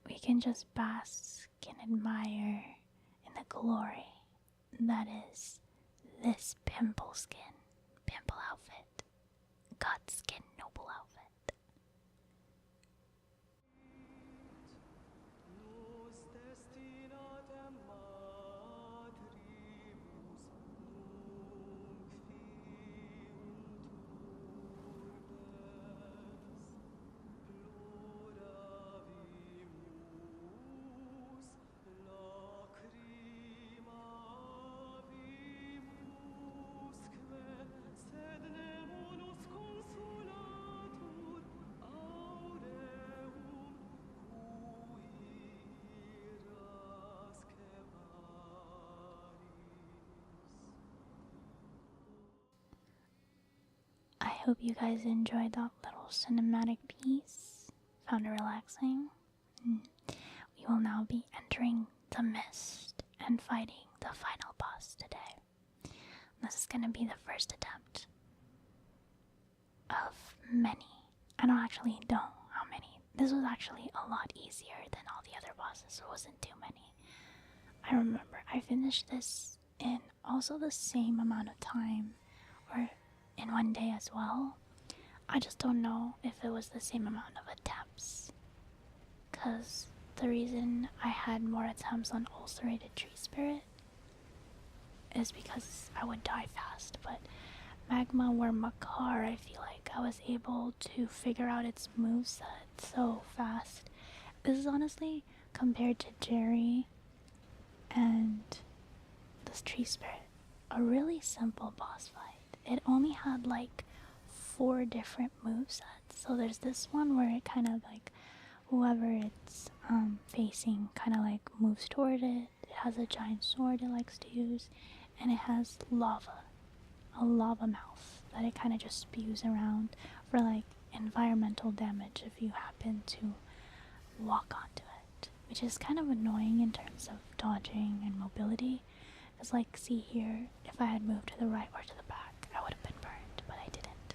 We can just bask and admire in the glory that is this pimple outfit. Godskin noble outfit. I hope you guys enjoyed that little cinematic piece. Found it relaxing. We will now be entering the mist and fighting the final boss today. This is going to be the first attempt of many. I don't actually know how many. This was actually a lot easier than all the other bosses, so it wasn't too many. I remember I finished this in also the same amount of time, or in one day as well. I just don't know if it was the same amount of attempts, because the reason I had more attempts on Ulcerated Tree Spirit is because I would die fast, but Magma or Makar, I feel like I was able to figure out its moveset so fast. This is honestly, compared to Jerry and this Tree Spirit, a really simple boss fight. It only had like 4 different movesets. So there's this one where it kind of like whoever it's facing kind of like moves toward it. It has a giant sword it likes to use, and it has lava, a lava mouth that it kind of just spews around for like environmental damage if you happen to walk onto it. which is kind of annoying in terms of dodging and mobility. Because, like, see here, if I had moved to the right or to the back, I would have been burned, but I didn't.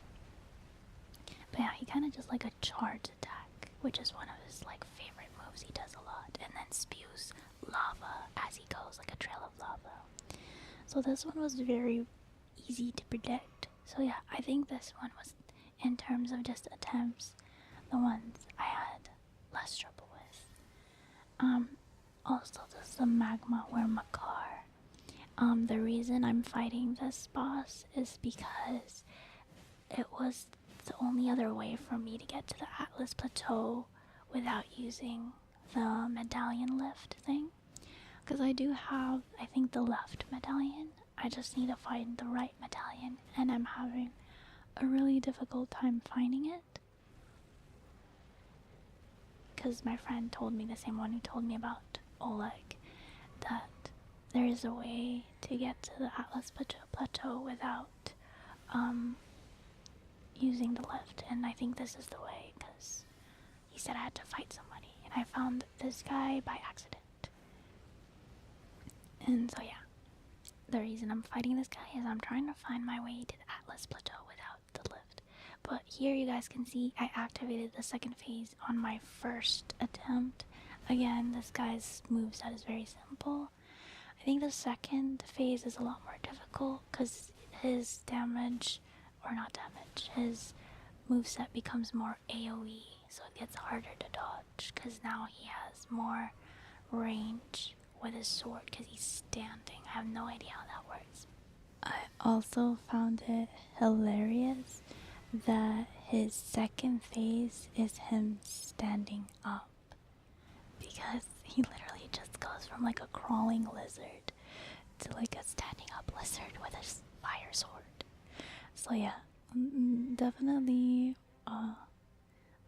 But yeah, he kind of just like a charge attack, which is one of his like favorite moves. He does a lot, and then spews lava as he goes, like a trail of lava. So this one was very easy to predict. So yeah, I think this one was, in terms of just attempts, the ones I had less trouble with. Also this is the Magma Wyrm Makar. The reason I'm fighting this boss is because it was the only other way for me to get to the Atlas Plateau without using the medallion lift thing. Because I do have, I think, the left medallion. I just need to find the right medallion, and I'm having a really difficult time finding it. Because my friend told me, the same one who told me about Oleg, that there is a way to get to the Atlas Plateau without using the lift, and I think this is the way, because he said I had to fight somebody, and I found this guy by accident. And so yeah, the reason I'm fighting this guy is I'm trying to find my way to the Atlas Plateau without the lift. But here you guys can see I activated the second phase on my first attempt. Again, this guy's moveset is very simple. I think the second phase is a lot more difficult because his damage, or not damage, his moveset becomes more AoE, so it gets harder to dodge because now he has more range with his sword because he's standing. I have no idea how that works. I also found it hilarious that his second phase is him standing up, because he literally just goes from like a crawling lizard to like a standing up lizard with a fire sword. So yeah, definitely, I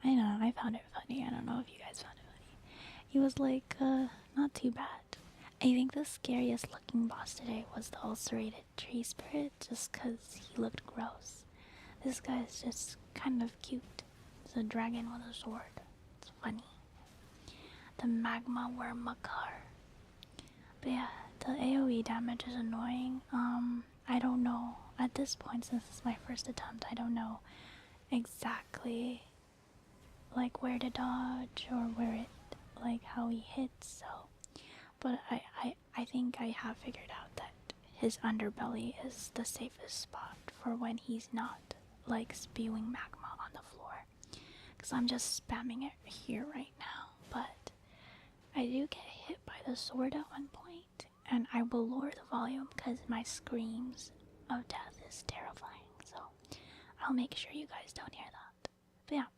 don't know, I found it funny. I don't know if you guys found it funny. He was like, not too bad. I think the scariest looking boss today was the Ulcerated tree spirit, just cause he looked gross. This guy is just kind of cute. It's a dragon with a sword. It's funny. The Magma Wyrm Makar. But yeah, the AoE damage is annoying. I don't know. At this point, since it's my first attempt, I don't know exactly like where to dodge or where it, like how he hits, so. But I think I have figured out that his underbelly is the safest spot for when he's not like spewing magma on the floor. Because I'm just spamming it here right now, but I do get hit by the sword at one point, and I will lower the volume because my screams of death is terrifying, so I'll make sure you guys don't hear that. But yeah,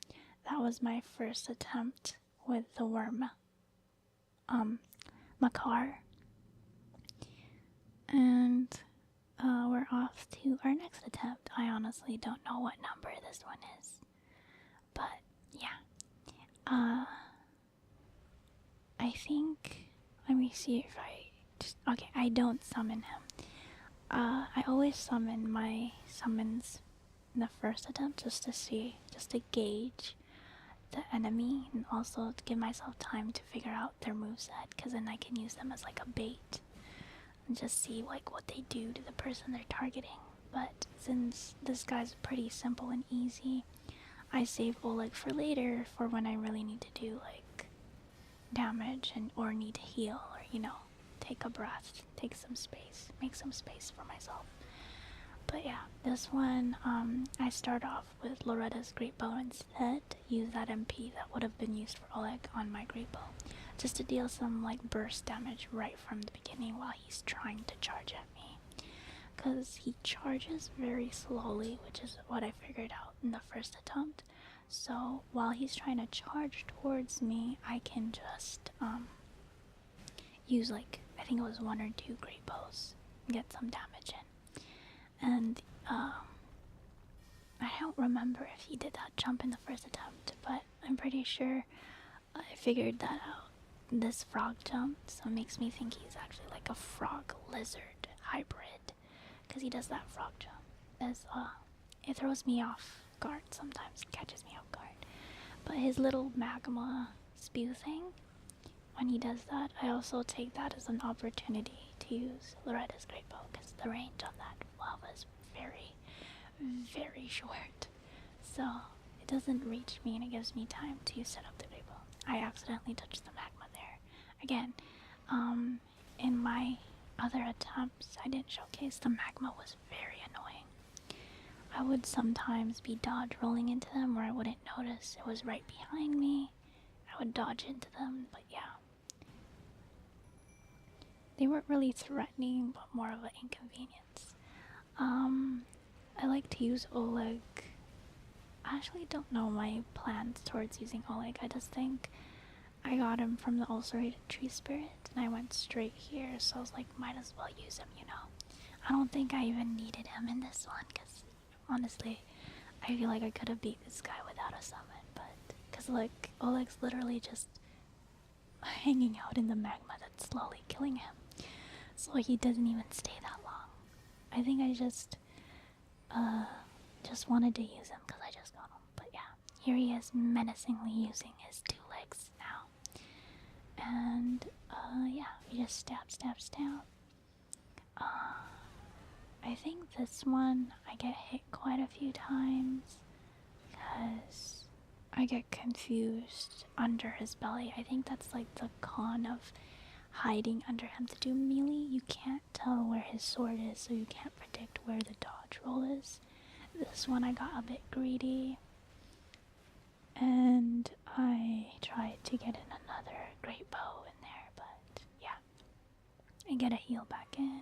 that was my first attempt with the Wyrm Makar, and we're off to our next attempt. I honestly don't know what number this one is, but yeah, I think, let me see if okay, I don't summon him. I always summon my summons in the first attempt just to gauge the enemy, and also to give myself time to figure out their moveset, because then I can use them as like a bait and just see like what they do to the person they're targeting. But since this guy's pretty simple and easy, I save Oleg for later, for when I really need to do like damage and or need to heal, or take a breath, take some space, make some space for myself. But yeah, this one, I start off with Loretta's Great Bow instead. Use that MP that would have been used for Oleg on my Great Bow, just to deal some like burst damage right from the beginning while he's trying to charge at me. Because he charges very slowly, which is what I figured out in the first attempt. So while he's trying to charge towards me, I can just use like, I think it was 1 or 2 Great Bows and get some damage in. And I don't remember if he did that jump in the first attempt, but I'm pretty sure I figured that out. This frog jump, so it makes me think he's actually like a frog lizard hybrid, because he does that frog jump. It throws me off guard sometimes, it catches me off guard. But his little magma spew thing, when he does that, I also take that as an opportunity to use Loretta's Great Bow, because the range on that lava is very, very short. So it doesn't reach me and it gives me time to set up the Great Bow. I accidentally touched the magma there. Again, in my other attempts, I didn't showcase the magma was very annoying. I would sometimes be dodge rolling into them where I wouldn't notice it was right behind me. I would dodge into them, but yeah. They weren't really threatening, but more of an inconvenience. I like to use Oleg. I actually don't know my plans towards using Oleg. I just think I got him from the Ulcerated Tree Spirit, and I went straight here, so I was like, might as well use him, you know? I don't think I even needed him in this one, because honestly, I feel like I could have beat this guy without a summon, but because like Oleg's literally just hanging out in the magma that's slowly killing him, so he doesn't even stay that long. I think I just wanted to use him because I just got him, but yeah, here he is menacingly using his 2 legs now, and yeah, we just stab. I think this one I get hit quite a few times because I get confused under his belly. I think that's like the con of hiding under him to do melee. You can't tell where his sword is, so you can't predict where the dodge roll is. This one I got a bit greedy, and I tried to get in another great bow in there, but yeah. I get a heal back in.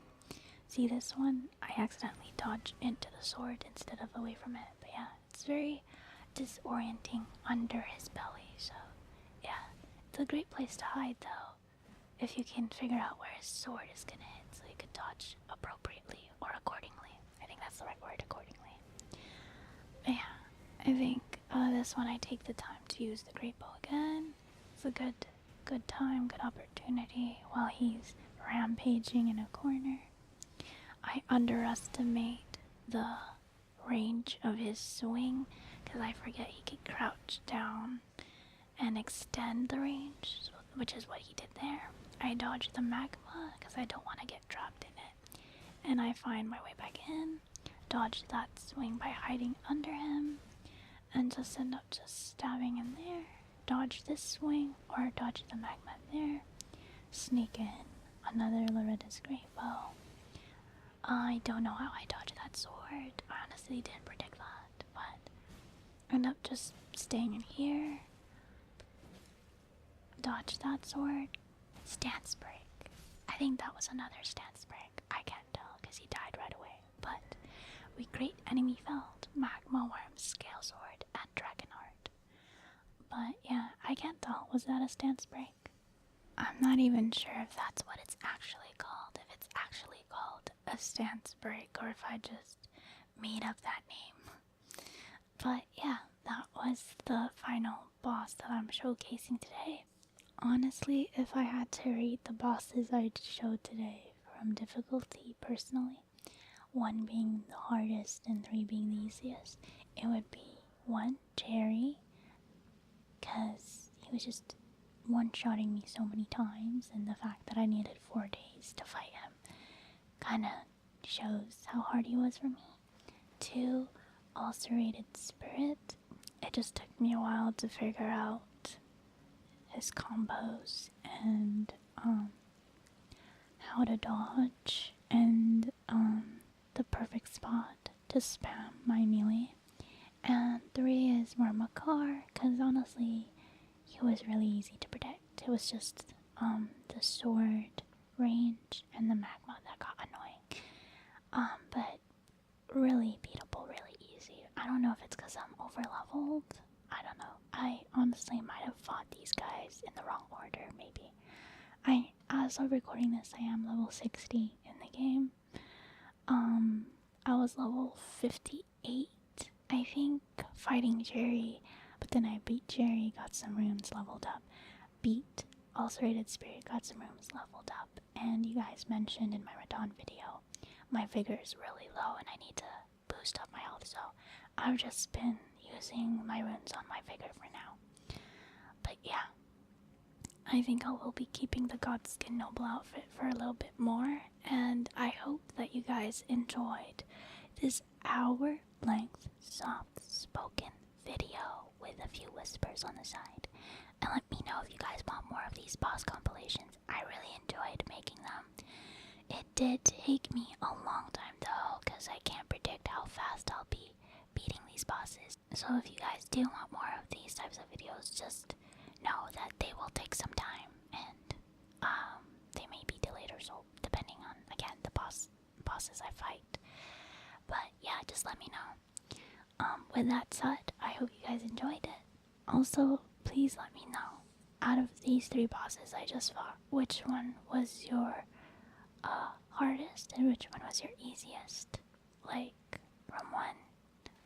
See this one? I accidentally dodged into the sword instead of away from it, but yeah, it's very disorienting under his belly, so yeah. It's a great place to hide though, if you can figure out where his sword is gonna hit, so you could dodge appropriately or accordingly. I think that's the right word, accordingly. But yeah, I think this one I take the time to use the great bow again. It's a good time, good opportunity while he's rampaging in a corner. I underestimate the range of his swing because I forget he can crouch down and extend the range, which is what he did there. I dodge the magma because I don't want to get trapped in it, and I find my way back in, dodge that swing by hiding under him, and just end up just stabbing in there, dodge this swing or dodge the magma in there, sneak in another Loretta's Great Bow. I don't know how I dodged that sword. I honestly didn't predict that, but end up just staying in here, dodge that sword, stance break. I think that was another stance break. I can't tell because he died right away, but we great enemy felled Magma, Wyrm, Scale Sword, and Dragonheart. But yeah, I can't tell. Was that a stance break? I'm not even sure if that's what it's actually called. If it's actually called a stance break, or if I just made up that name. But yeah, that was the final boss that I'm showcasing today. Honestly, if I had to rate the bosses I showed today from difficulty personally, 1 being the hardest and 3 being the easiest, it would be 1, Jerry, because he was just one-shotting me so many times, and the fact that I needed 4 days to fight him kind of shows how hard he was for me. 2, Ulcerated Spirit. It just took me a while to figure out his combos and how to dodge and the perfect spot to spam my melee. And 3 is more Makar, because honestly he was really easy to predict. It was just the sword range and the magma that got annoying. But really beatable, really easy. I don't know if it's because I'm over leveled. I don't know. I honestly might have fought these guys in the wrong order, maybe. As of recording this, I am level 60 in the game. I was level 58, I think, fighting Jerry, but then I beat Jerry, got some runes, leveled up, beat Ulcerated Spirit, got some runes, leveled up, and you guys mentioned in my Radon video, my vigor is really low and I need to boost up my health, so I've just been using my runes on my vigor for now. But yeah, I think I will be keeping the Godskin Noble outfit for a little bit more, and I hope that you guys enjoyed this hour-length soft-spoken video with a few whispers on the side. And let me know if you guys want more of these boss compilations. I really enjoyed making them. It did take me a long time though, because I can't predict how fast I'll be beating these bosses. So if you guys do want more of these types of videos, just know that they will take some time, and they may be delayed or so, depending on, again, the bosses I fight. But yeah, just let me know. With that said, I hope you guys enjoyed it. Also, please let me know, out of these 3 bosses I just fought, which one was your hardest and which one was your easiest? Like, from 1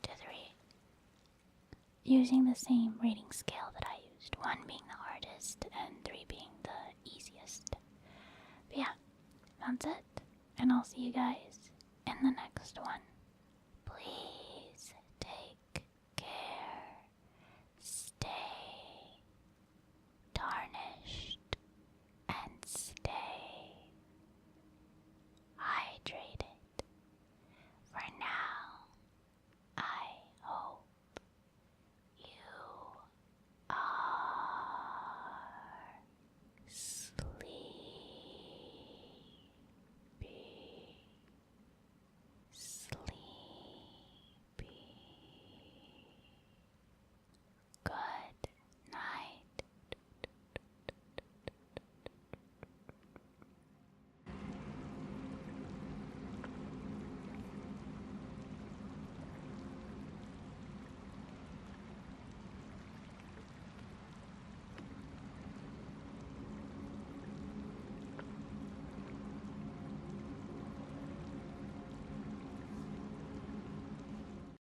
to 3. Using the same rating scale that I used, 1 being the hardest and 3 being the easiest. But yeah, that's it. And I'll see you guys in the next one.